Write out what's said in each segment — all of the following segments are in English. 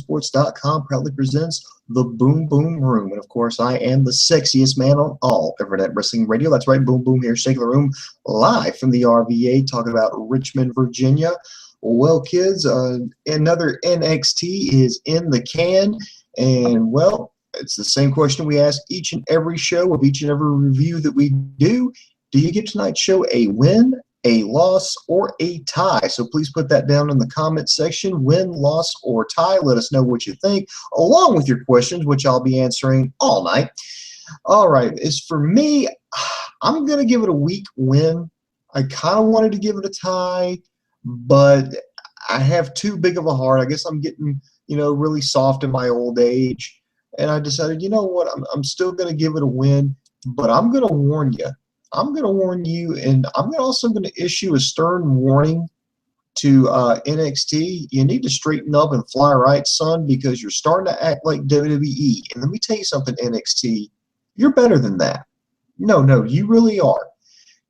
BoomBoomSports.com proudly presents the Boom Boom Room. And of course, I am the sexiest man on all Internet Wrestling Radio. That's right, Boom Boom here, shaking the room live from the RVA, talking about Richmond, Virginia. Well, kids, another NXT is in the can. And, well, it's the same question we ask each and every show of each and every review that we do. Do you give tonight's show a win, a loss, or a tie? So please put that down in the comments section. Win, loss, or tie. Let us know what you think, along with your questions, which I'll be answering all night. All right. As for me, I'm going to give it a weak win. I kind of wanted to give it a tie, but I have too big of a heart. I guess I'm getting, really soft in my old age. And I decided, you know what, I'm still going to give it a win, but I'm going to warn you. I'm going to warn you, and I'm also going to issue a stern warning to NXT. You need to straighten up and fly right, son, because you're starting to act like WWE. And let me tell you something, NXT, you're better than that. No, you really are.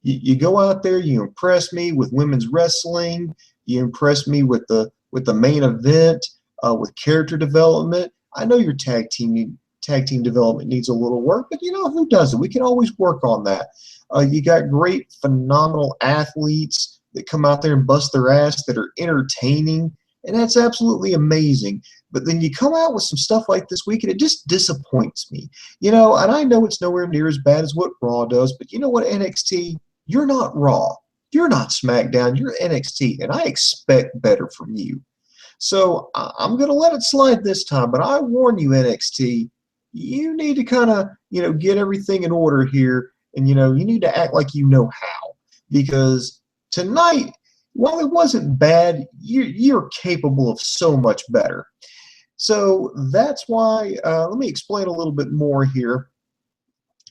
You go out there, you impress me with women's wrestling, you impress me with the main event, with character development. I know your tag team development needs a little work, but who doesn't? We can always work on that. You got great, phenomenal athletes that come out there and bust their ass that are entertaining, and that's absolutely amazing. But then you come out with some stuff like this week, and it just disappoints me. And I know it's nowhere near as bad as what Raw does, but you know what, NXT? You're not Raw. You're not SmackDown. You're NXT, and I expect better from you. So I'm going to let it slide this time, but I warn you, NXT, you need to kind of, get everything in order here. And, you need to act like you know how. Because tonight, while it wasn't bad, you're capable of so much better. So that's why, let me explain a little bit more here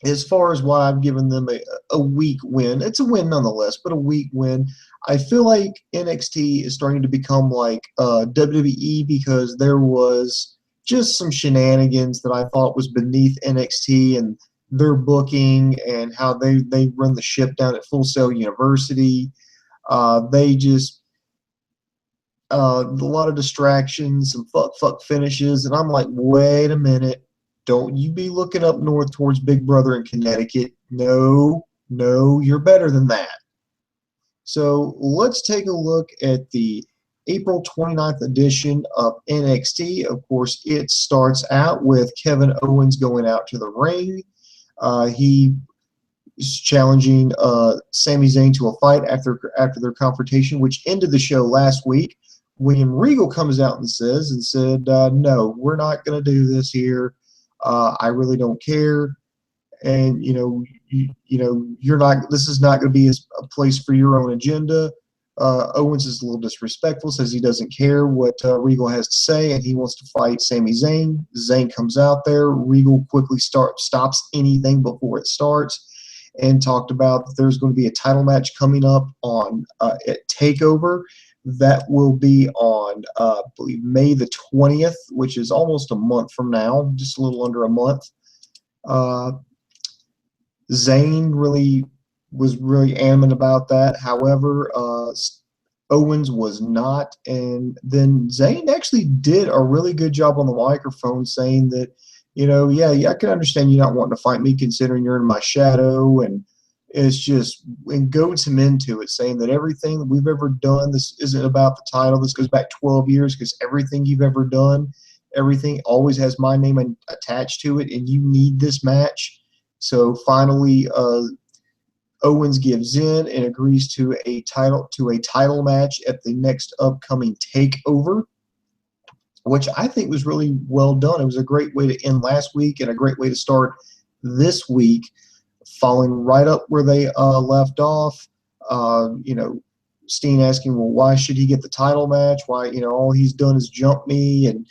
as far as why I've given them a weak win. It's a win nonetheless, but a weak win. I feel like NXT is starting to become like WWE because there was just some shenanigans that I thought was beneath NXT and their booking and how they run the ship down at Full Sail University. They just a lot of distractions, some fuck finishes, and I'm like, wait a minute, don't you be looking up north towards Big Brother in Connecticut. No, you're better than that. So let's take a look at the April 29th edition of NXT. Of course, it starts out with Kevin Owens going out to the ring. He is challenging Sami Zayn to a fight after their confrontation, which ended the show last week. William Regal comes out and said, no, we're not going to do this here. I really don't care. And, you're not, this is not going to be a place for your own agenda. Owens is a little disrespectful, says he doesn't care what Regal has to say, and he wants to fight Sami Zayn. Zayn comes out there. Regal quickly stops anything before it starts and talked about that there's going to be a title match coming up on at TakeOver. That will be on, I believe, May the 20th, which is almost a month from now, just a little under a month. Zayn was really adamant about that. However, Owens was not. And then Zayn actually did a really good job on the microphone saying that, I can understand you not wanting to fight me considering you're in my shadow. And it's just, and goads him into it, saying that everything that we've ever done, this isn't about the title. This goes back 12 years because everything you've ever done, everything always has my name attached to it, and you need this match. So finally, Owens gives in and agrees to a title match at the next upcoming TakeOver, which I think was really well done. It was a great way to end last week and a great way to start this week, following right up where they left off. Steen asking, well, why should he get the title match? Why, all he's done is jump me, and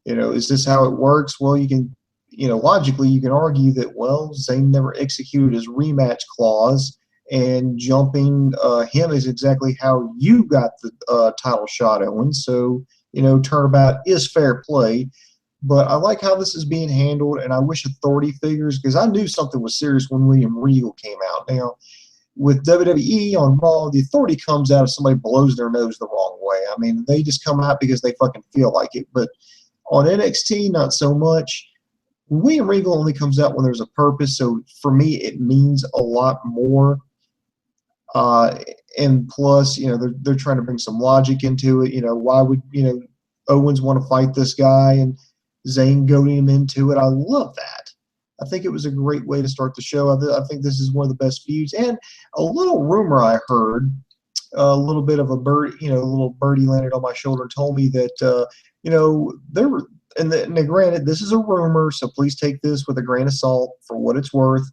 is this how it works? Well, you can. Logically, you can argue that, well, Zayn never executed his rematch clause, and jumping him is exactly how you got the title shot, Owens. So, turnabout is fair play. But I like how this is being handled, and I wish authority figures, because I knew something was serious when William Regal came out. Now, with WWE on Raw, the authority comes out if somebody blows their nose the wrong way. I mean, they just come out because they fucking feel like it. But On NXT, not so much. William Regal only comes out when there's a purpose, so for me, it means a lot more. And plus, they're trying to bring some logic into it. Why would Owens want to fight this guy and Zayn goading him into it? I love that. I think it was a great way to start the show. I think this is one of the best feuds. And a little rumor I heard, a little bit of a bird, a little birdie landed on my shoulder and told me that there were. And granted, this is a rumor, so please take this with a grain of salt for what it's worth.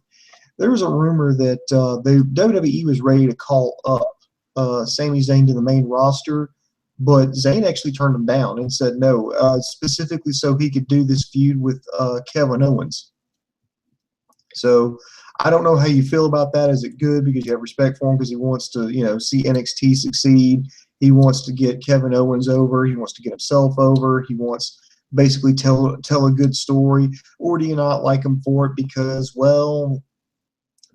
There was a rumor that the WWE was ready to call up Sami Zayn to the main roster, but Zayn actually turned him down and said no, specifically so he could do this feud with Kevin Owens. So I don't know how you feel about that. Is it good because you have respect for him because he wants to, see NXT succeed? He wants to get Kevin Owens over. He wants to get himself over. He wants basically tell a good story, or do you not like him for it because, well,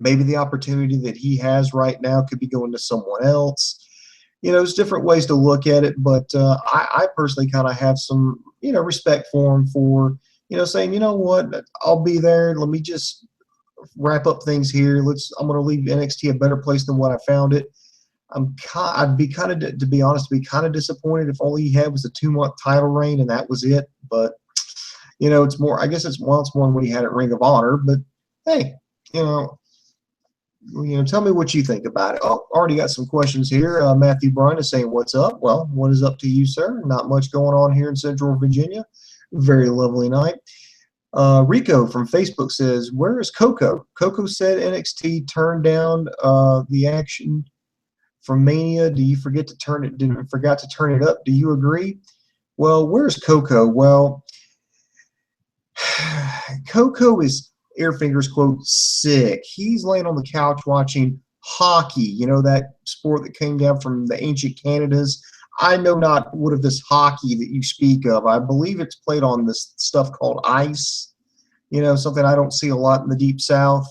maybe the opportunity that he has right now could be going to someone else? There's different ways to look at it, but I personally kind of have some, respect for him for, saying, you know what, I'll be there. Let me just wrap up things here. I'm going to leave NXT a better place than what I found it. I'd be kind of, to be honest, disappointed if all he had was a 2-month title reign and that was it. But it's more. I guess it's more than what he had at Ring of Honor. But hey, tell me what you think about it. Oh, already got some questions here. Matthew Bryan is saying, "What's up?" Well, what is up to you, sir? Not much going on here in Central Virginia. Very lovely night. Rico from Facebook says, "Where is Coco?" Coco said NXT turned down the action from Mania. Do you forgot to turn it up? Do you agree? Well, where's Coco? Well, Coco is, air fingers quote, sick. He's laying on the couch watching hockey, that sport that came down from the ancient Canadas. I know not what of this hockey that you speak of. I believe it's played on this stuff called ice, something I don't see a lot in the Deep South.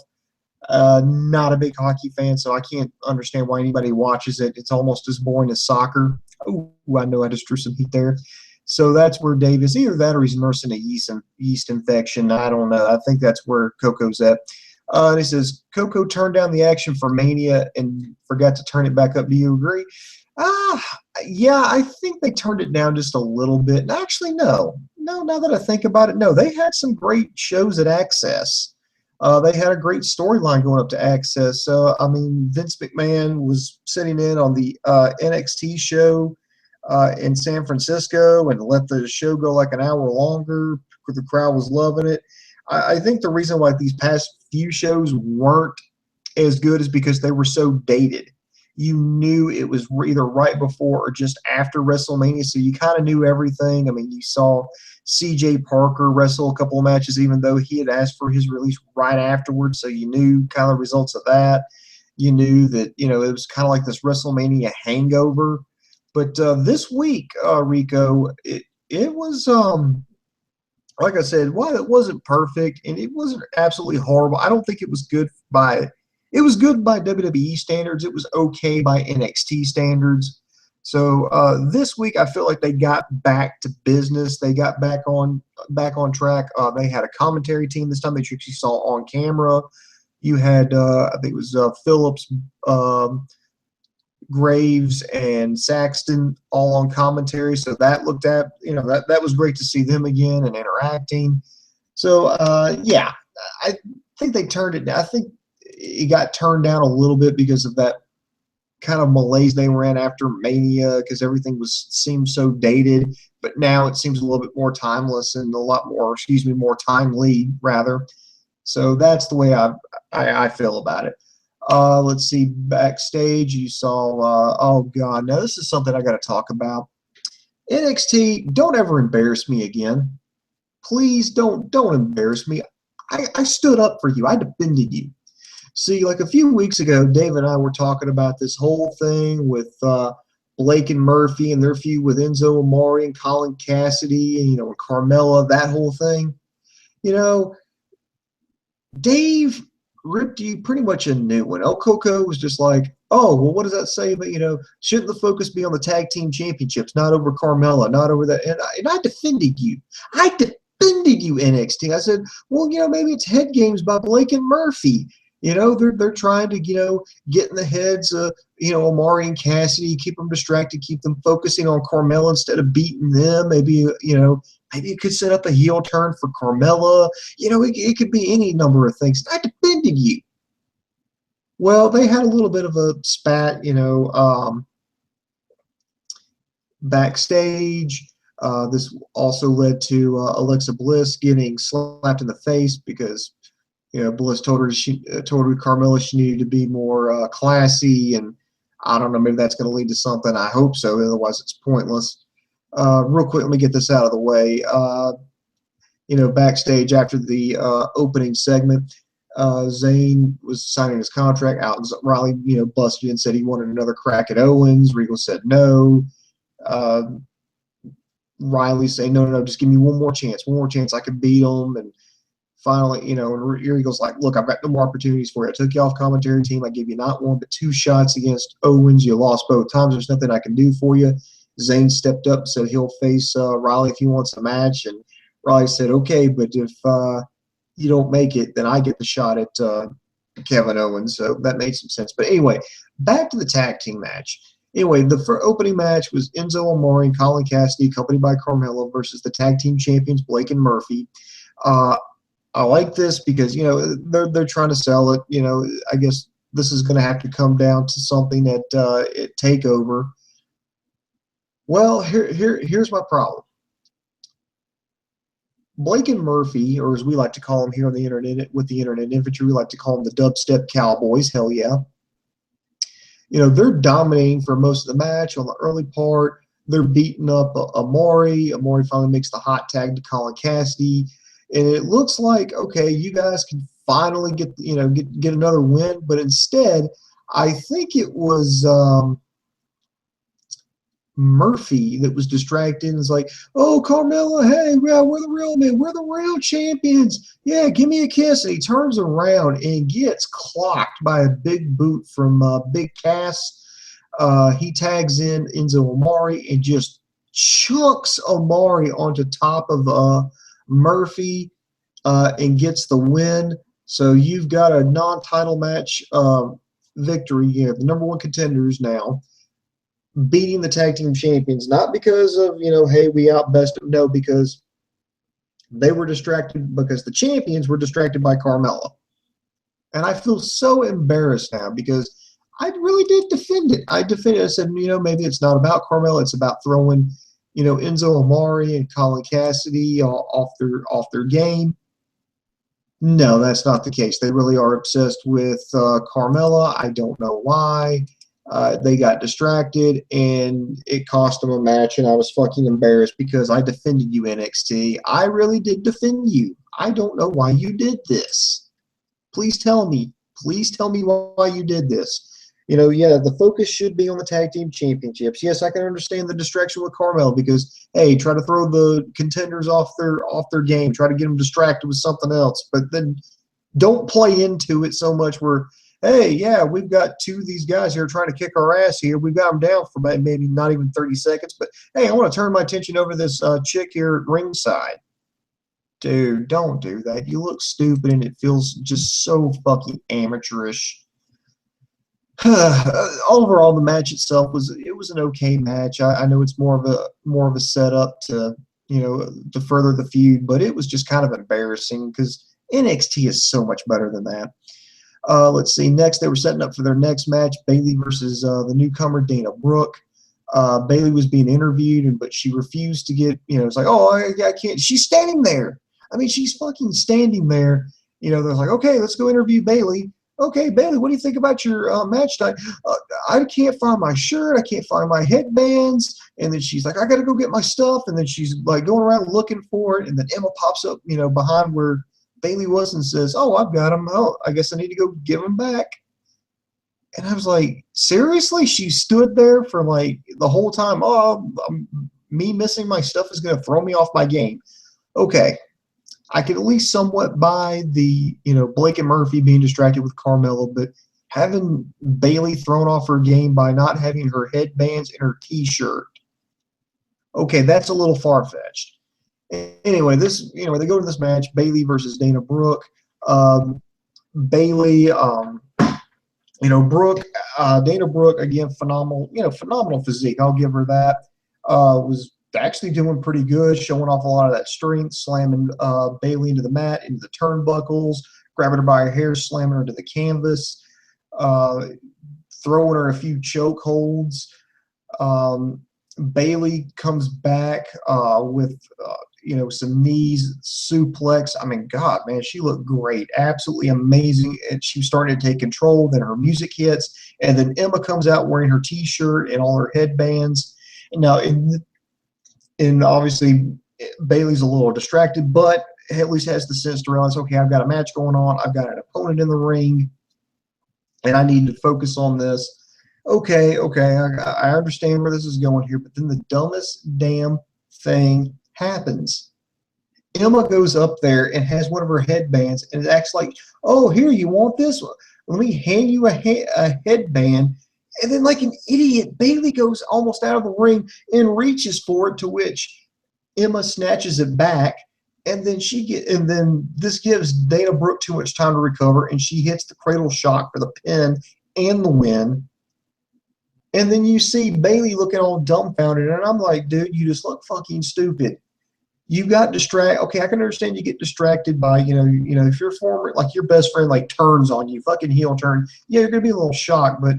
Not a big hockey fan, so I can't understand why anybody watches it. It's almost as boring as soccer. Oh, I know I just drew some heat there. So that's where Dave is. Either that or he's nursing a yeast infection. I don't know. I think that's where Coco's at. And he says, Coco turned down the action for Mania and forgot to turn it back up. Do you agree? Yeah, I think they turned it down just a little bit. And actually, no. No, now that I think about it, no. They had some great shows at Access. They had a great storyline going up to Access. Vince McMahon was sitting in on the NXT show in San Francisco and let the show go like an hour longer. The crowd was loving it. I think the reason why these past few shows weren't as good is because they were so dated. You knew it was either right before or just after WrestleMania, so you kind of knew everything. You saw CJ Parker wrestle a couple of matches, even though he had asked for his release right afterwards, so you knew kind of results of that. You knew that, it was kind of like this WrestleMania hangover. But this week, Rico, it was, like I said, while it wasn't perfect and it wasn't absolutely horrible, I don't think it was good by WWE standards. It was okay by NXT standards. So this week, I feel like they got back to business. They got back on track. They had a commentary team this time that you actually saw on camera. You had, I think it was Phillips, Graves, and Saxton all on commentary. So that looked at, that was great to see them again and interacting. So yeah, I think they turned it down. I think it got turned down a little bit because of that kind of malaise they were in after Mania, because everything seemed so dated. But now it seems a little bit more timeless and more timely rather. So that's the way I feel about it. Let's see, backstage you saw. Oh God, now this is something I got to talk about. NXT, don't ever embarrass me again. Please don't embarrass me. I stood up for you. I defended you. See, like a few weeks ago, Dave and I were talking about this whole thing with Blake and Murphy and their feud with Enzo Amore and Colin Cassady and, and Carmella, that whole thing. Dave, ripped you pretty much a new one. El Coco was just like, oh, well, what does that say? But, shouldn't the focus be on the tag team championships, not over Carmella, not over that? And I defended you. I defended you, NXT. I said, well, maybe it's head games by Blake and Murphy. They're trying to, get in the heads of, Amore and Cassady, keep them distracted, keep them focusing on Carmella instead of beating them. Maybe, maybe it could set up a heel turn for Carmella. It could be any number of things. I defended you. Well, they had a little bit of a spat, backstage. This also led to Alexa Bliss getting slapped in the face because Bliss told her Carmella she needed to be more classy, and I don't know, maybe that's going to lead to something. I hope so. Otherwise, it's pointless. Real quick, let me get this out of the way. Backstage after the opening segment, Zayn was signing his contract out. Riley, busted in, said he wanted another crack at Owens. Regal said no. Riley saying, no, just give me one more chance. I can beat him. And finally, and Regal's like, look, I've got no more opportunities for you. I took you off commentary team. I gave you not one, but 2 shots against Owens. You lost both times. There's nothing I can do for you. Zayn stepped up and said he'll face Riley if he wants a match. And Riley said, okay, but if you don't make it, then I get the shot at Kevin Owens. So that made some sense. But anyway, back to the tag team match. Anyway, the opening match was Enzo Amore and Colin Cassady, accompanied by Carmella, versus the tag team champions Blake and Murphy. I like this because, they're trying to sell it. I guess this is going to have to come down to something at TakeOver. Well, here's my problem. Blake and Murphy, or as we like to call them here on the internet, with the internet infantry, we like to call them the dubstep cowboys. Hell yeah. They're dominating for most of the match. On the early part, they're beating up Amore. Amore finally makes the hot tag to Colin Cassady. And it looks like, okay, you guys can finally get another win. But instead, I think it was Murphy that was distracted and was like, oh, Carmella, hey, yeah, we're the real men. We're the real champions. Yeah, give me a kiss. And he turns around and gets clocked by a big boot from Big Cass. He tags in Enzo Amore and just chunks Amore onto top of Murphy and gets the win. So you've got a non-title match victory. You have the number 1 contenders now beating the tag team champions, not because of, hey, we outbest them. No, because they were distracted, because the champions were distracted by Carmella. And I feel so embarrassed now because I really did defend it. I defended it. I said, maybe it's not about Carmella. It's about throwing, Enzo Amore and Colin Cassady off their game. No, that's not the case. They really are obsessed with Carmella. I don't know why. They got distracted, and it cost them a match, and I was fucking embarrassed because I defended you, NXT. I really did defend you. I don't know why you did this. Please tell me. Please tell me why you did this. Yeah, the focus should be on the tag team championships. Yes, I can understand the distraction with Carmel because, hey, try to throw the contenders off their game. Try to get them distracted with something else. But then don't play into it so much where, hey, yeah, we've got 2 of these guys here trying to kick our ass here. We've got them down for maybe not even 30 seconds. But, hey, I want to turn my attention over to this chick here at ringside. Dude, don't do that. You look stupid, and it feels just so fucking amateurish. Overall, the match itself was an okay match. I know it's more of a setup to to further the feud, but it was just kind of embarrassing because NXT is so much better than that. Let's see. Next, they were setting up for their next match: Bayley versus the newcomer Dana Brooke. Bayley was being interviewed, but she refused to get. It's like, oh, I can't. She's standing there. I mean, she's fucking standing there. They're like, okay, let's go interview Bayley. Okay, Bayley, what do you think about your match tonight? I can't find my shirt. I can't find my headbands. And then she's like, I got to go get my stuff. And then she's like going around looking for it. And then Emma pops up, behind where Bayley was and says, oh, I've got them. Oh, I guess I need to go give them back. And I was like, seriously? She stood there for like the whole time. Oh, me missing my stuff is going to throw me off my game. Okay. I could at least somewhat buy the, Blake and Murphy being distracted with Carmella, but having Bayley thrown off her game by not having her headbands and her T-shirt, okay, that's a little far-fetched. Anyway, they go to this match, Bayley versus Dana Brooke. Bayley, Brooke, Dana Brooke, again, phenomenal physique. I'll give her that. Was actually doing pretty good, showing off a lot of that strength, slamming Bayley into the mat, into the turnbuckles, grabbing her by her hair, slamming her to the canvas, throwing her a few choke holds. Bayley comes back with some knees, suplex. I mean, God, man, she looked great, absolutely amazing. And she was starting to take control. Then her music hits, and then Emma comes out wearing her T-shirt and all her headbands. And now, and obviously, Bayley's a little distracted, but at least has the sense to realize, okay, I've got a match going on. I've got an opponent in the ring, and I need to focus on this. Okay, I understand where this is going here, but then the dumbest damn thing happens. Emma goes up there and has one of her headbands, and it acts like, oh, here, you want this one? Let me hand you a headband. And then, like an idiot, Bayley goes almost out of the ring and reaches for it, to which Emma snatches it back. And then this gives Dana Brooke too much time to recover, and she hits the cradle shock for the pin and the win. And then you see Bayley looking all dumbfounded, and I'm like, dude, you just look fucking stupid. You got distracted. Okay, I can understand you get distracted by, if your former, like your best friend, like turns on you, fucking heel turn. Yeah, you're gonna be a little shocked, but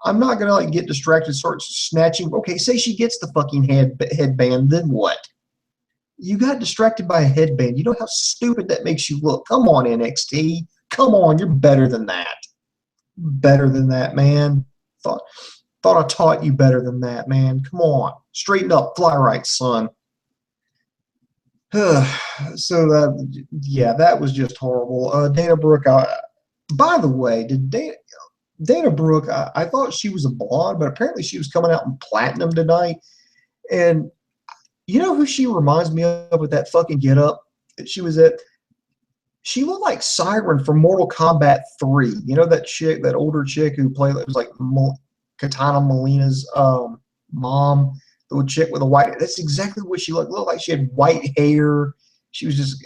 I'm not gonna like get distracted, start snatching. Okay, say she gets the fucking headband, then what? You got distracted by a headband. You know how stupid that makes you look. Come on, NXT. Come on, you're better than that. Better than that, man. Thought I taught you better than that, man. Come on. Straighten up. Fly right, son. So, that was just horrible. Dana Brooke, by the way, did Dana Brooke, I thought she was a blonde, but apparently she was coming out in platinum tonight. And you know who she reminds me of with that fucking get-up? She looked like Siren from Mortal Kombat 3. You know that chick, that older chick who played, it was like Katana Molina's mom, the chick with the white. That's exactly what she looked like. She had white hair. I'm just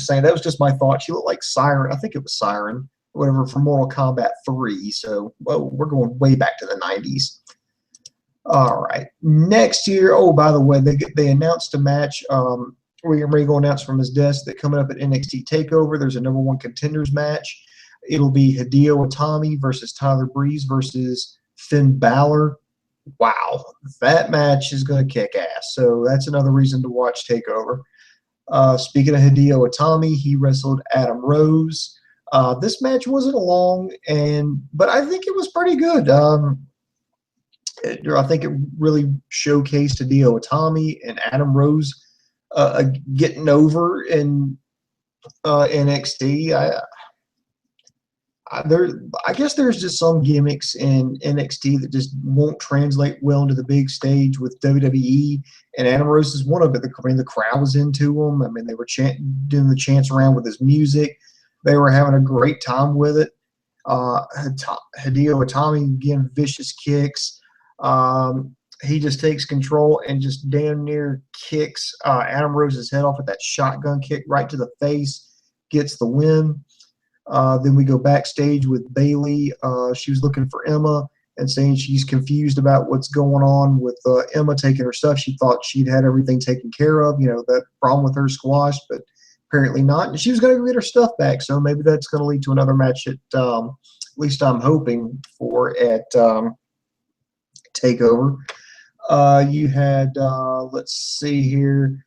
saying, that was just my thought. She looked like Siren. I think it was Siren, whatever, from Mortal Kombat 3. So, we're going way back to the 90s. All right. Next year, by the way, they announced a match. William Regal announced from his desk that coming up at NXT TakeOver, there's a #1 contenders match. It'll be Hideo Itami versus Tyler Breeze versus Finn Balor. Wow, that match is going to kick ass. So that's another reason to watch TakeOver. Speaking of Hideo Itami, he wrestled Adam Rose. This match wasn't long, but I think it was pretty good. I think it really showcased Hideo Itami and Adam Rose getting over in NXT. I guess there's just some gimmicks in NXT that just won't translate well into the big stage with WWE, and Adam Rose is one of it. The crowd was into him. I mean, they were doing the chants around with his music. They were having a great time with it. Hideo Itami, again, vicious kicks. He just takes control and just damn near kicks Adam Rose's head off with that shotgun kick right to the face, gets the win. Then we go backstage with Bayley. She was looking for Emma and saying she's confused about what's going on with Emma taking her stuff. She thought she'd had everything taken care of, that problem with her squashed, but apparently not. And she was going to get her stuff back, so maybe that's going to lead to another match at least I'm hoping for at TakeOver. You had, let's see here,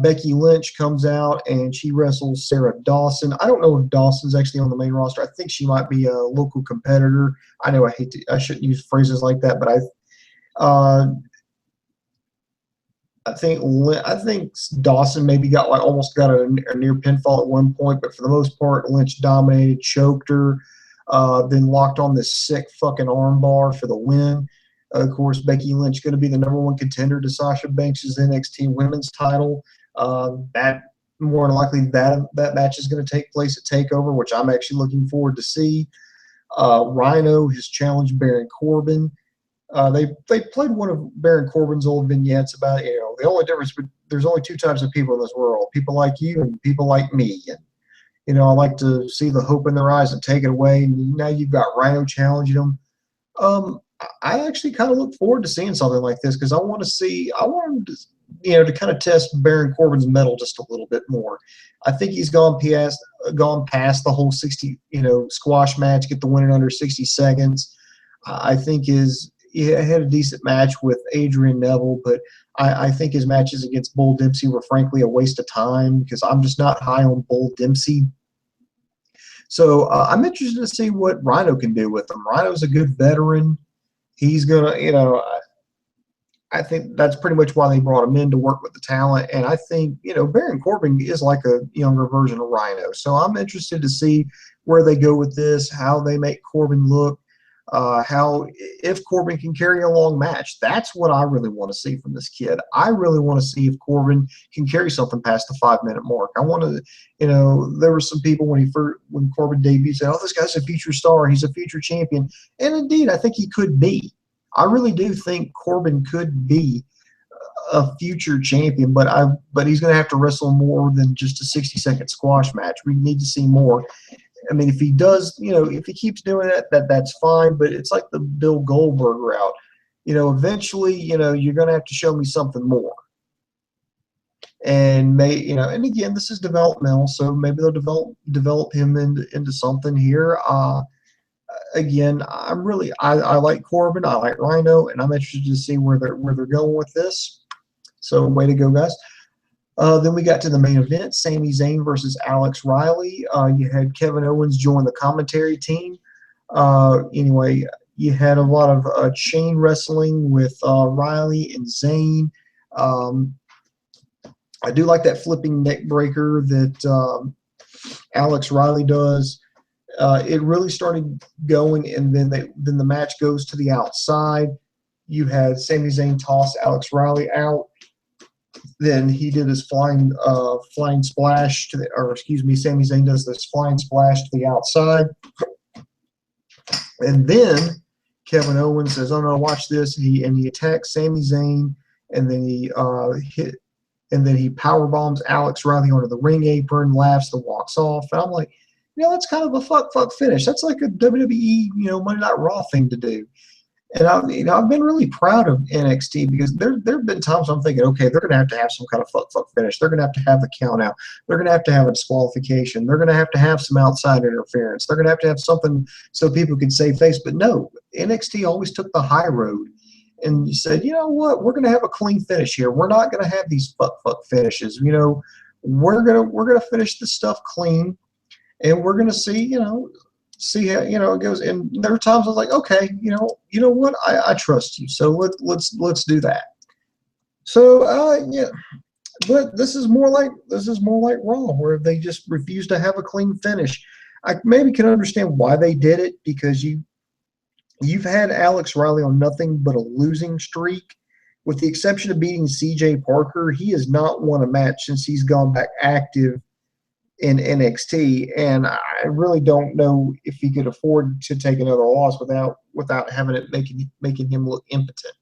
Becky Lynch comes out and she wrestles Sarah Dawson. I don't know if Dawson's actually on the main roster. I think she might be a local competitor. I know I shouldn't use phrases like that, but I think Dawson maybe almost got a near pinfall at one point, but for the most part, Lynch dominated, choked her, then locked on this sick fucking armbar for the win. Of course, Becky Lynch going to be the #1 contender to Sasha Banks' NXT Women's title. That more than likely that match is going to take place at Takeover, which I'm actually looking forward to see. Rhino has challenged Baron Corbin. They played one of Baron Corbin's old vignettes about, the only difference, there's only two types of people in this world: people like you and people like me. And I like to see the hope in their eyes and take it away. And now you've got Rhino challenging them. I actually kind of look forward to seeing something like this because I want him to, to kind of test Baron Corbin's mettle just a little bit more. I think he's gone past the whole 60, squash match, get the win in under 60 seconds. I think he had a decent match with Adrian Neville, but I think his matches against Bull Dempsey were frankly a waste of time because I'm just not high on Bull Dempsey. So I'm interested to see what Rhino can do with him. Rhino's a good veteran. He's going to, I think that's pretty much why they brought him in, to work with the talent. And I think, Baron Corbin is like a younger version of Rhino. So I'm interested to see where they go with this, how they make Corbin look, if Corbin can carry a long match. That's what I really want to see from this kid. I really want to see if Corbin can carry something past the 5-minute mark. I want to, there were some people when Corbin debuted said, "Oh, this guy's a future star. He's a future champion." And indeed, I think he could be. I really do think Corbin could be a future champion, but he's going to have to wrestle more than just a 60-second squash match. We need to see more. I mean, if he does, if he keeps doing that's fine. But it's like the Bill Goldberg route. Eventually, you're going to have to show me something more. And and again, this is developmental, so maybe they'll develop him into something here. Again, I like Corbin, I like Rhino, and I'm interested to see where they're going with this. So, way to go, guys. Then we got to the main event, Sami Zayn versus Alex Riley. You had Kevin Owens join the commentary team. Anyway, you had a lot of chain wrestling with Riley and Zayn. I do like that flipping neck breaker that Alex Riley does. It really started going, and then the match goes to the outside. You had Sami Zayn toss Alex Riley out. Then he did his flying splash Sami Zayn does this flying splash to the outside. And then Kevin Owens says, "Oh no, watch this." And he attacks Sami Zayn, and then he power bombs Alex Riley onto the ring apron, laughs, and walks off. And I'm like, that's kind of a fuck finish. That's like a WWE, Monday Night Raw thing to do. And I've been really proud of NXT because there have been times I'm thinking, okay, they're going to have some kind of fuck finish. They're going to have the count out. They're going to have a disqualification. They're going to have some outside interference. They're going to have something so people can save face. But no, NXT always took the high road and said, you know what, we're going to have a clean finish here. We're not going to have these fuck finishes. We're gonna finish this stuff clean, and we're going to see how it goes. And there are times I was like, okay, you know what, I trust you, so let's do that. So yeah, but this is more like Raw, where they just refuse to have a clean finish. I maybe can understand why they did it, because you've had Alex Riley on nothing but a losing streak. With the exception of beating CJ Parker, he has not won a match since he's gone back active in NXT, and I really don't know if he could afford to take another loss without having it making him look impotent.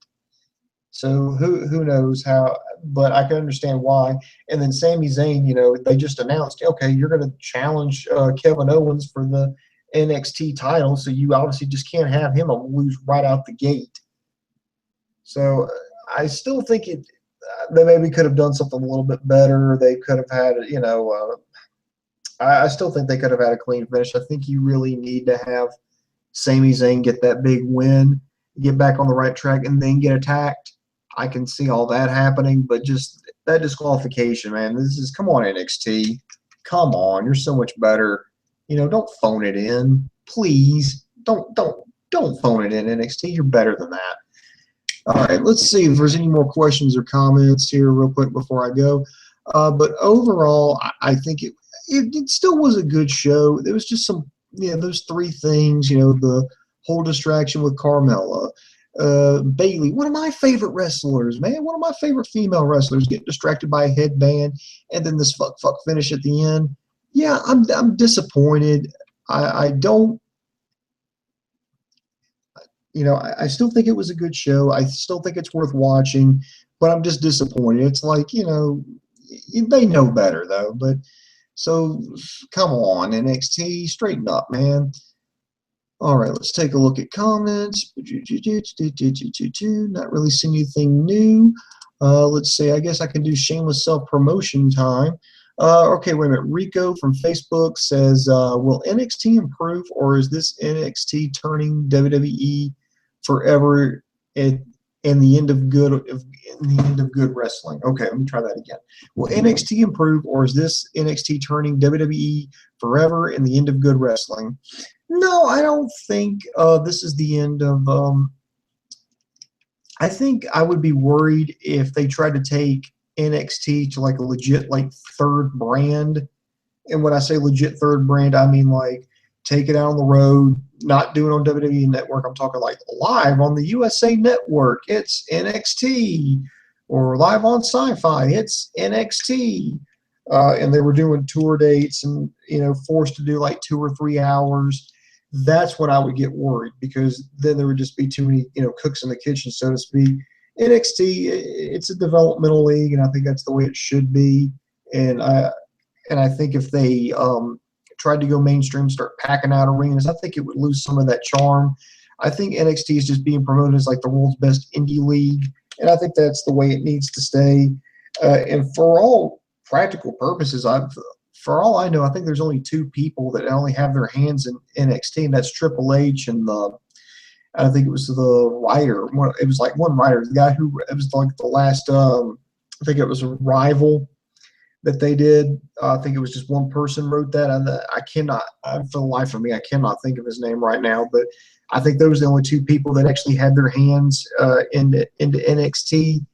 So who knows how, but I can understand why. And then Sami Zayn, they just announced, okay, you're going to challenge Kevin Owens for the NXT title, so you obviously just can't have him lose right out the gate. So I still think they maybe could have done something a little bit better. They could have had, I still think they could have had a clean finish. I think you really need to have Sami Zayn get that big win, get back on the right track, and then get attacked. I can see all that happening, but just that disqualification, man. Come on, NXT. Come on, you're so much better. Don't phone it in, please. Don't phone it in, NXT. You're better than that. All right, let's see if there's any more questions or comments here real quick before I go. But overall, I think it still was a good show. There was just some, those three things, the whole distraction with Carmella, Bayley, one of my favorite wrestlers, man, one of my favorite female wrestlers, getting distracted by a headband, and then this fuck finish at the end. Yeah, I'm disappointed. I don't, you know, I still think it was a good show. I still think it's worth watching, but I'm just disappointed. It's like, you know, they know better though. But so come on, NXT, straighten up, man. All right, let's take a look at comments. Not really seeing anything new. Let's see. I guess I can do shameless self-promotion time. Okay, wait a minute. Rico from Facebook says, "Will NXT improve, or is this NXT turning WWE forever in the end of good wrestling?" Okay, let me try that again. Will NXT improve, or is this NXT turning WWE forever in the end of good wrestling? No, I don't think this is the end of. I think I would be worried if they tried to take NXT to like a legit like third brand. And when I say legit third brand, I mean like take it out on the road, not do it on WWE Network. I'm talking like live on the USA Network. It's NXT, or live on Sci-Fi. It's NXT. And they were doing tour dates and, you know, forced to do like 2 or 3 hours. That's when I would get worried, because then there would just be too many, you know, cooks in the kitchen, so to speak. NXT, it's a developmental league, and I think that's the way it should be. And I think if they tried to go mainstream, start packing out arenas, I think it would lose some of that charm. I think NXT is just being promoted as like the world's best indie league, and I think that's the way it needs to stay. And for all practical purposes, for all I know, I think there's only 2 people that only have their hands in NXT, and that's Triple H and I think it was the writer. It was like one writer, the guy who, it was like the last, I think it was a Rival that they did. I think it was just one person wrote that. And I cannot, for the life of me, I cannot think of his name right now. But I think those are the only 2 people that actually had their hands into NXT.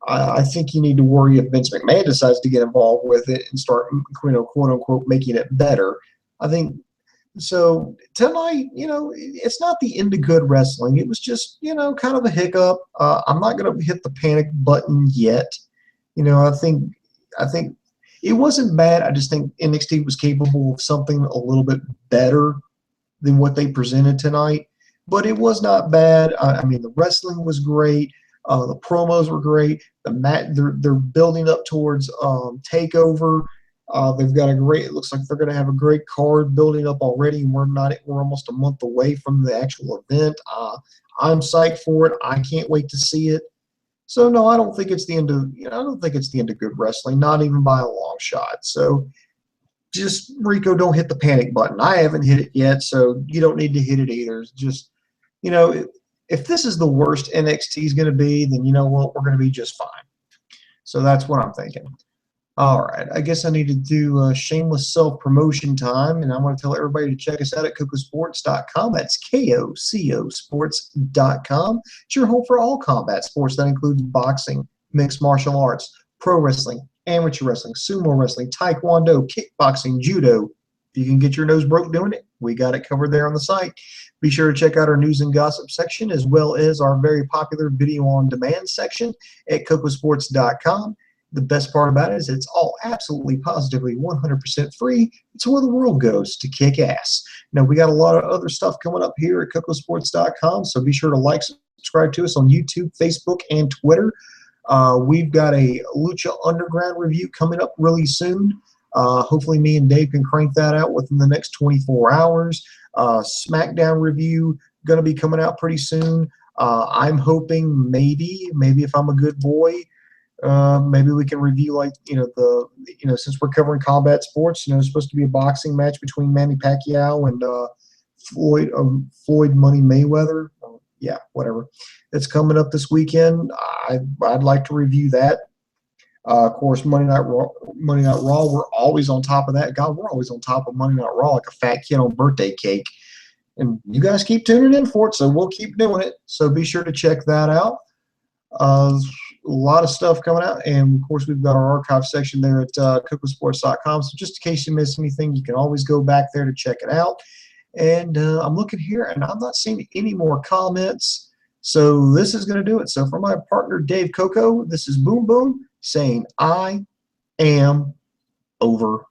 I think you need to worry if Vince McMahon decides to get involved with it and start, you know, quote unquote, making it better. I think so. Tonight, you know, it's not the end of good wrestling. It was just, you know, kind of a hiccup. I'm not going to hit the panic button yet. You know, I think it wasn't bad. I just think NXT was capable of something a little bit better than what they presented tonight. But it was not bad. I mean, the wrestling was great. The promos were great. They're building up towards Takeover. They've got a great. It looks like they're going to have a great card building up already. We're almost a month away from the actual event. I'm psyched for it. I can't wait to see it. So no, I don't think it's the end of. You know, I don't think it's the end of good wrestling. Not even by a long shot. So just Rico, don't hit the panic button. I haven't hit it yet, so you don't need to hit it either. It's just, you know. If this is the worst NXT is going to be, then you know what? We're going to be just fine. So that's what I'm thinking. All right. I guess I need to do shameless self-promotion time, and I want to tell everybody to check us out at KokoSports.com. That's KOCO Sports.com. It's your home for all combat sports. That includes boxing, mixed martial arts, pro wrestling, amateur wrestling, sumo wrestling, taekwondo, kickboxing, judo. If you can get your nose broke doing it, we got it covered there on the site. Be sure to check out our news and gossip section, as well as our very popular video on demand section at KokoSports.com. The best part about it is it's all absolutely positively 100% free. It's where the world goes to kick ass. Now, we got a lot of other stuff coming up here at KokoSports.com, so be sure to like, subscribe to us on YouTube, Facebook, and Twitter. We've got a Lucha Underground review coming up really soon. Hopefully me and Dave can crank that out within the next 24 hours. SmackDown review going to be coming out pretty soon. I'm hoping maybe if I'm a good boy, maybe we can review, like, since we're covering combat sports, there's supposed to be a boxing match between Manny Pacquiao and Floyd Money Mayweather. Yeah, whatever. It's coming up this weekend. I'd like to review that. Of course, Monday Night Raw, we're always on top of that. God, we're always on top of Monday Night Raw like a fat kid on birthday cake. And you guys keep tuning in for it, so we'll keep doing it. So be sure to check that out. A lot of stuff coming out. And, of course, we've got our archive section there at KokoSports.com. So just in case you miss anything, you can always go back there to check it out. And I'm looking here, and I'm not seeing any more comments. So this is going to do it. So for my partner, Dave Coco, this is Boom Boom saying I am over.